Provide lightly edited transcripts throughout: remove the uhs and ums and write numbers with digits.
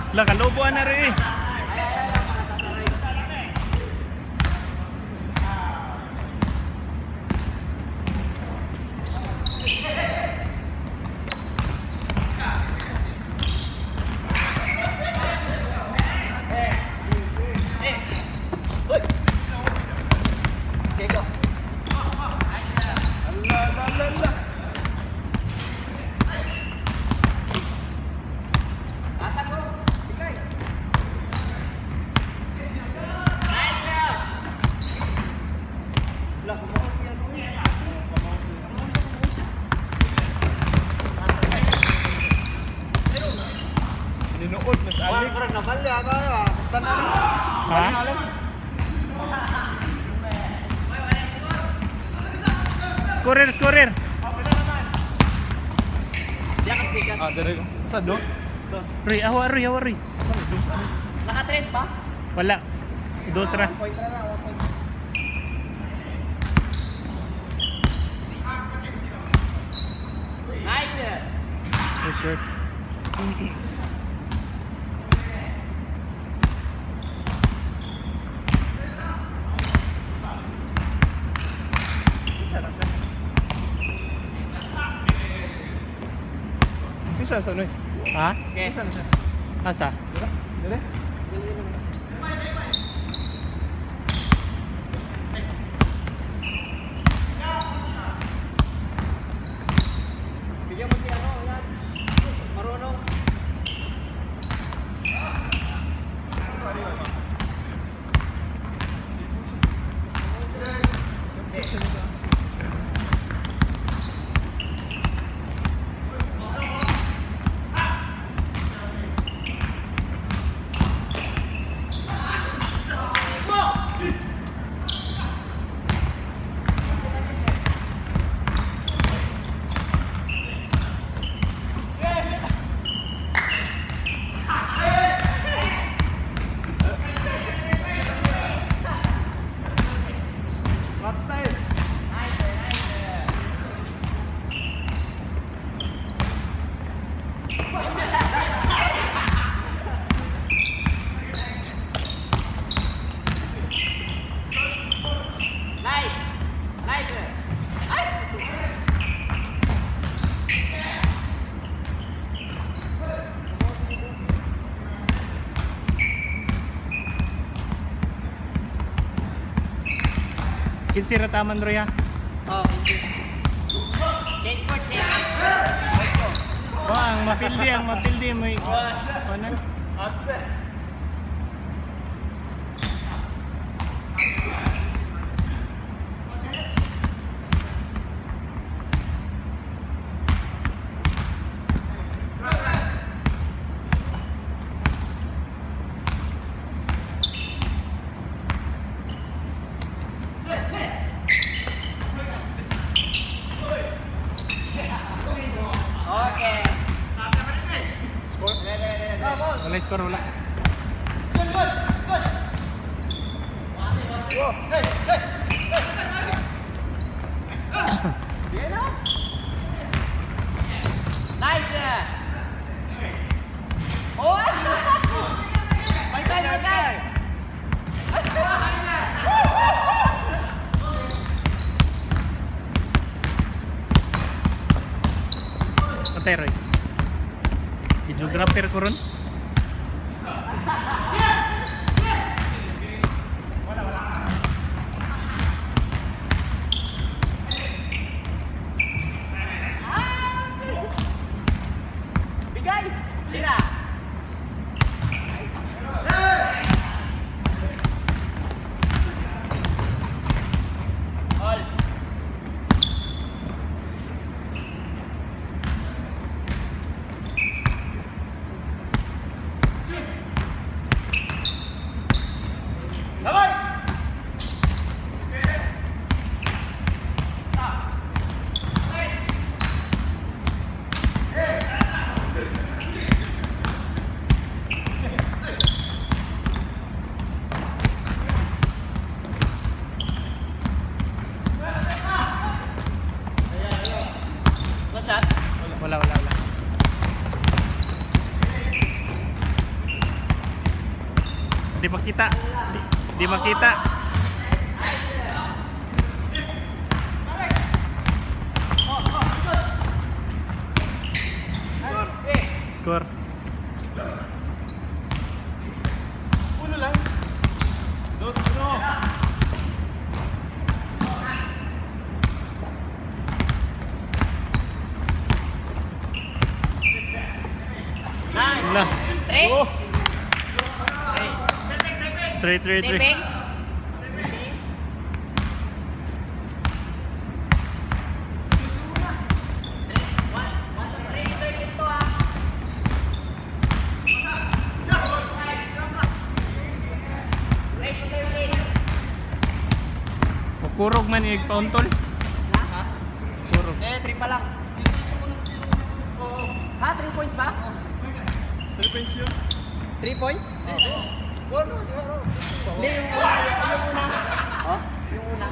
La kalubuan na rin eh. Ninuod mas alik. Parang nabalya ka na. Tanan na. Ha? Scorer, scorer. Ah, dire ko. Sa dos? Dos. Roy, awa Roy, awa Roy. Naka-tres ba? Wala. Dos ra. Point na lang. 1 point. Nice! Oh, short. Isa sa noy. Ha? Okay. Asa? Dire. Bigyan mo si ano, yan. Marunong. Nice! Nice! Kinsira taman Roy ha? Oh, Change for change! Oh, ang mapildi may ano? Okay! Wala score, wala. Nice! Oh! My time, my time! Patay Roy. Videographer ko ron. Bigay! Tira! All! Di makita. Di makita. Score. Uno lang. 2-1. Wala. Tres. 3-3-3. Stepping. Kurog man yung pauntol. Kurog. 3 pa lang. Ha? 3 points ba? 3 points yun. 3 points? Gol no, di ba? Hindi, yung una. Oh? Yung una.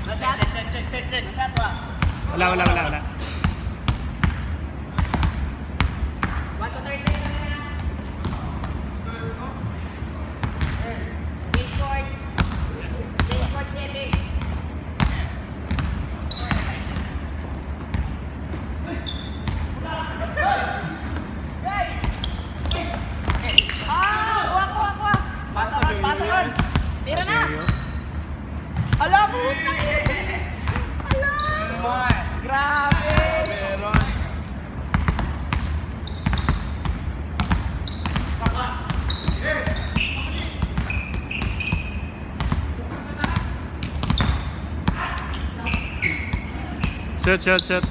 Masyat? Masyat ba? Wala. 1 to 30 na na. Big court. Big court setting. Kuha. Pasa ron. Tira na. Ala, puta. Ala. Grabe. Meron. Shoot.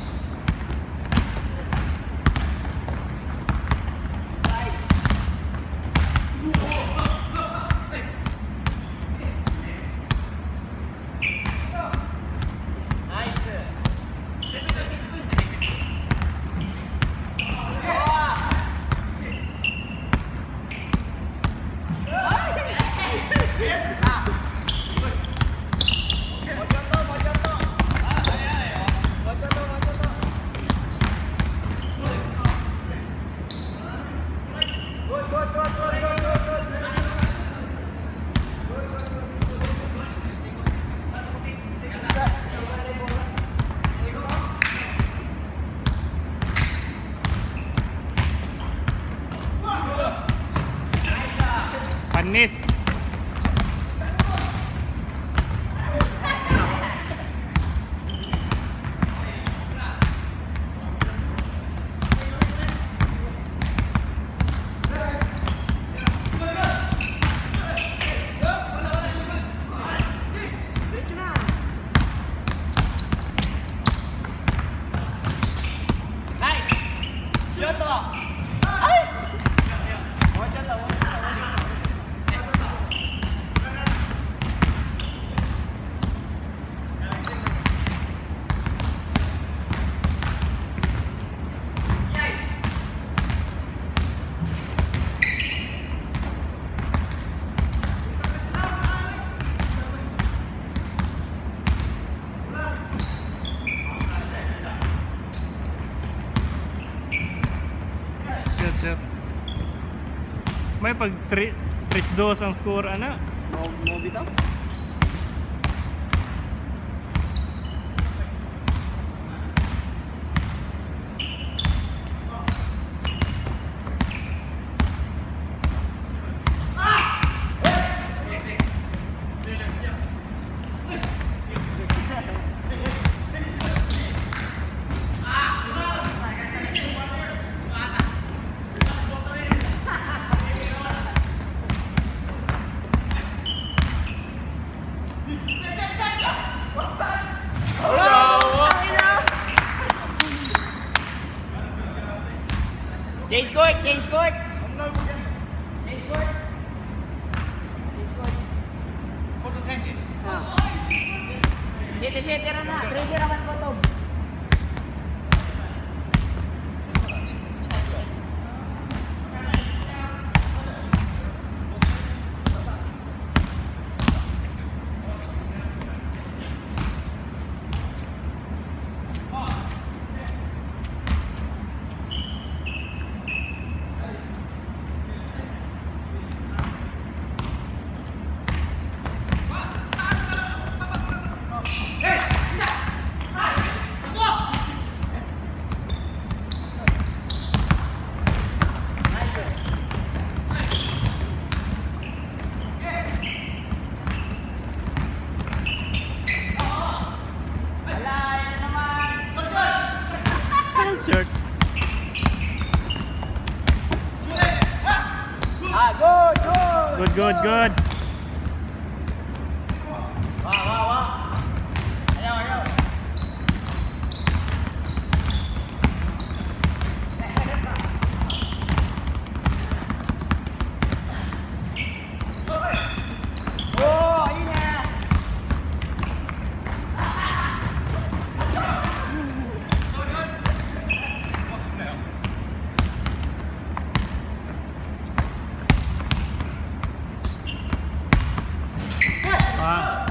Panis. Nice. Shoot to. Ay! Watch out. Shoot. May pag 3-2 ang score ana. Mo bitaw? Change court. Sete ra na. 3-0 raman ko to. Short. Good, good. Good, good, good. Wah. Ayaw. Oh, ayun na. Ah.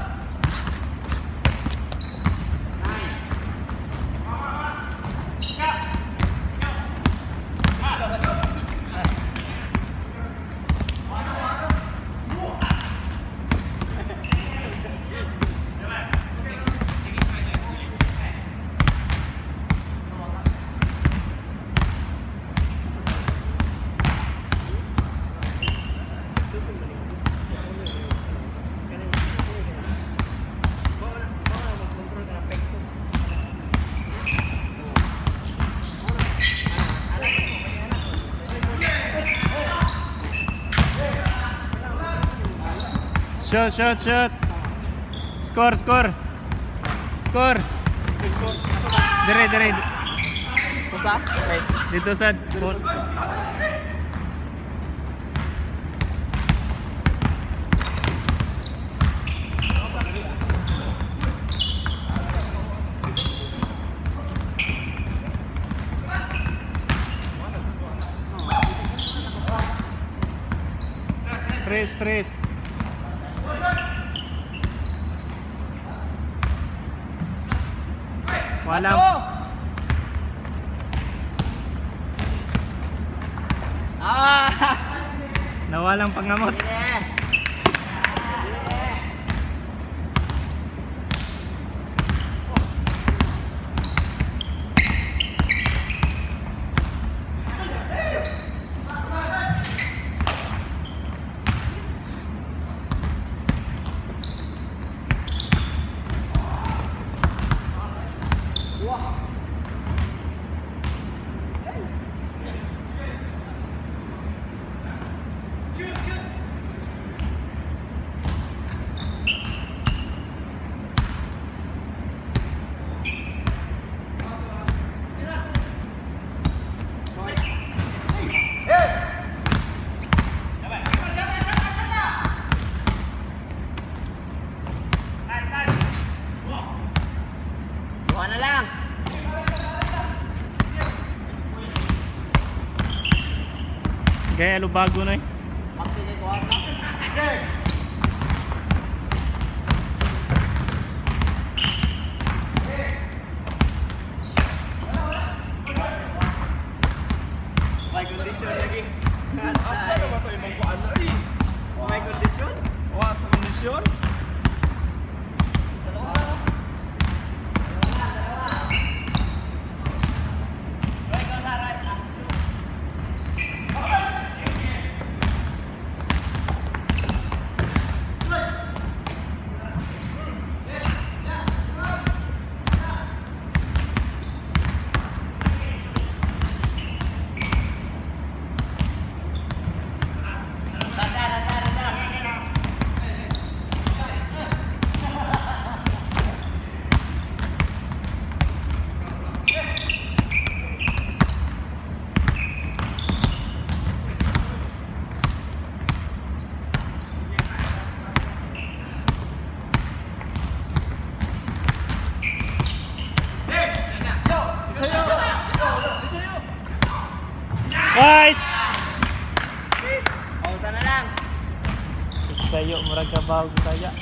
Shoot. Score. Dire. Kusa? Press. Dito sa Tres. Walang nawalang pangamot. Buka na lang. Gaya bago na eh. May condition lagi. Asa naman ito yung mangkuan na rin? May condition? Wala sa kondisyon? Guys! O, sana lang. Sayo murag kabawag saya.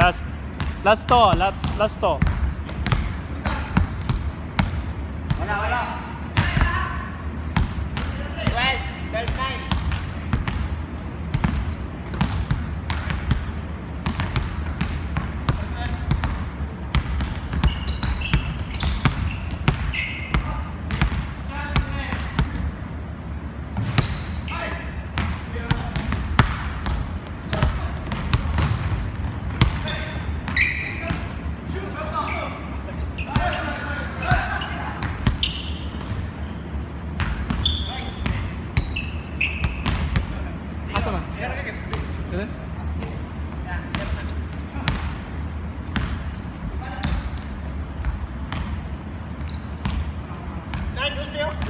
Last. Last to. Last to. Wala. 12, 9. Asa man? Yes?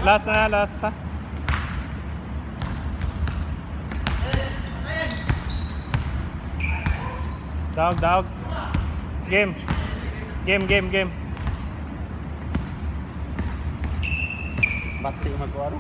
Last na, last ha. Dog. Game. Bati magkuha ro.